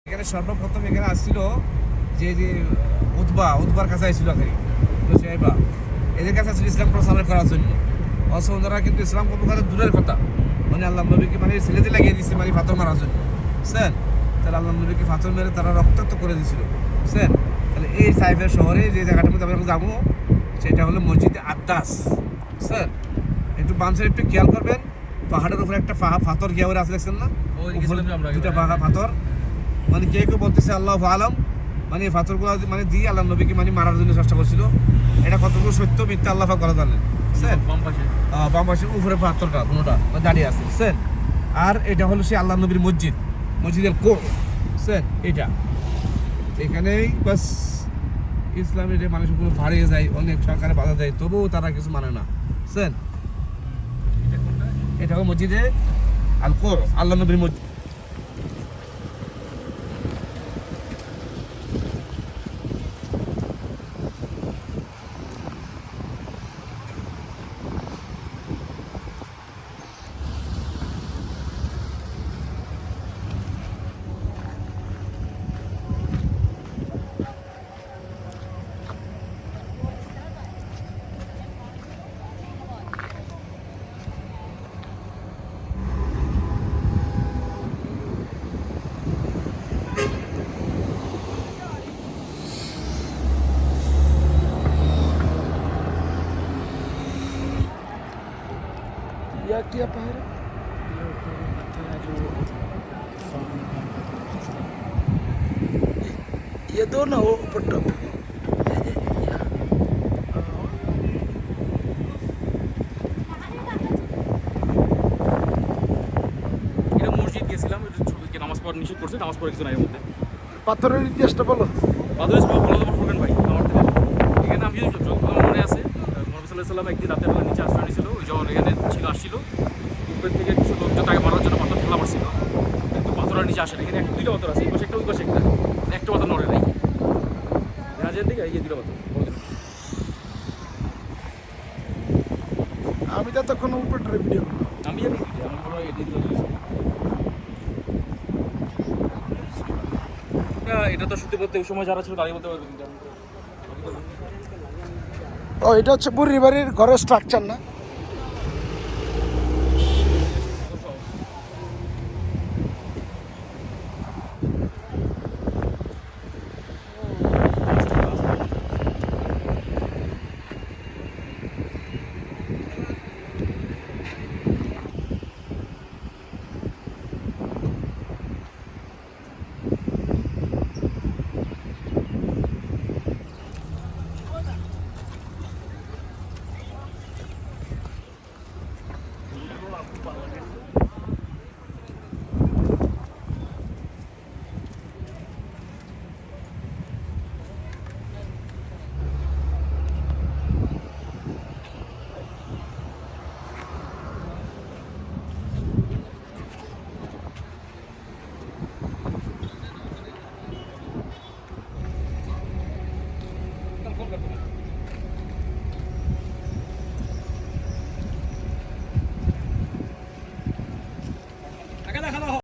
এখানে সর্বপ্রথম এখানে আসছিল যে উদ্বার কাছে আসছিল সাহেবা, এদের কাছে আসছিল ইসলাম প্রচার করার জন্য। অসুন্দরা কিন্তু ইসলাম কবুল করা দূরের কথা, মানে আল্লাহ নবীকে মানে ছেলেতে লাগিয়ে দিচ্ছে মানে পাথর মারার জন্য, বুঝছেন? তাহলে আল্লাহ নবীকে পাথর মেরে তারা রক্তাক্ত করে দিয়েছিল, বুঝছেন? তাহলে এই সাইফের শহরে যে জায়গাটার মধ্যে আমরা যাবো সেটা হলো মসজিদে আদ্দাস, বুঝছেন? একটু বাম সাইড একটু খেয়াল করবেন, পাহাড়ের উপরে একটা পাথর গিয়ে আছে, দেখছেন না? দুটা পাথর, মানে কে কেউ বলতেছে আল্লাহ আলম, মানে এই পাথরগুলো মানে দিয়ে আল্লাহ নবীকে মানে মারার জন্য চেষ্টা করছিল। এটা কতটুকু সত্য মিথ্যা আল্লাহ পাক ভালো জানেন, বুঝছেন? বাম পাশের উপরে পাথরটা কোনোটা দাঁড়িয়ে আছে, বুঝছেন? আর এটা হলো সে আল্লাহ নবীর মসজিদের কোর, বুঝছেন? এটা এখানেই বাস ইসলামের যে মানুষগুলো হারিয়ে যায়, অনেক সরকারে বাধা দেয়, তবুও তারা কিছু মানে না, বুঝছেন? এটা হলো মসজিদে আল কোর, আল্লাহ নবীর মসজিদ। क्या पहाड़ ये दो ना वो ऊपर टॉप এটা মসজিদ গেছিলাম, ছবিকে নামাজ পড়া নিষেধ করছে, নামাজ পড়ে কিছু নাই এর মধ্যে। পাথরের ইতিহাসটা বলো। পাথরের বলো তোমার ফুরকান ভাই আমার থেকে। এখানে আমি যখন মনে আছে মোহাম্মদ সাল্লাল্লাহু আলাইহি ওয়াসাল্লাম একদিন রাতের বেলা নিচে আশ্রয় নিয়েছিল, ওই যখন এখানে আসছিল উপর থেকে কিছু লোকজন তাকে মারার জন্য পাথর ঠেলা মারছিল, কিন্তু পাথর আর নিচে আসে না। এখানে দুইটা পাথর আছে, এই পাশে একটা ওই পাশে একটা পাথর নড়ে নাই। রাজের দিকে এই যে দুটো পাথর। আমি তো তখন উপরে ভিডিও আমি জানি আমার কোনো এটা তো সত্যি বলতে ওই সময় যারা ছিল তারাই বলতে পারবে। ও এটা হচ্ছে বুড়ির বাড়ির ঘরের স্ট্রাকচার না?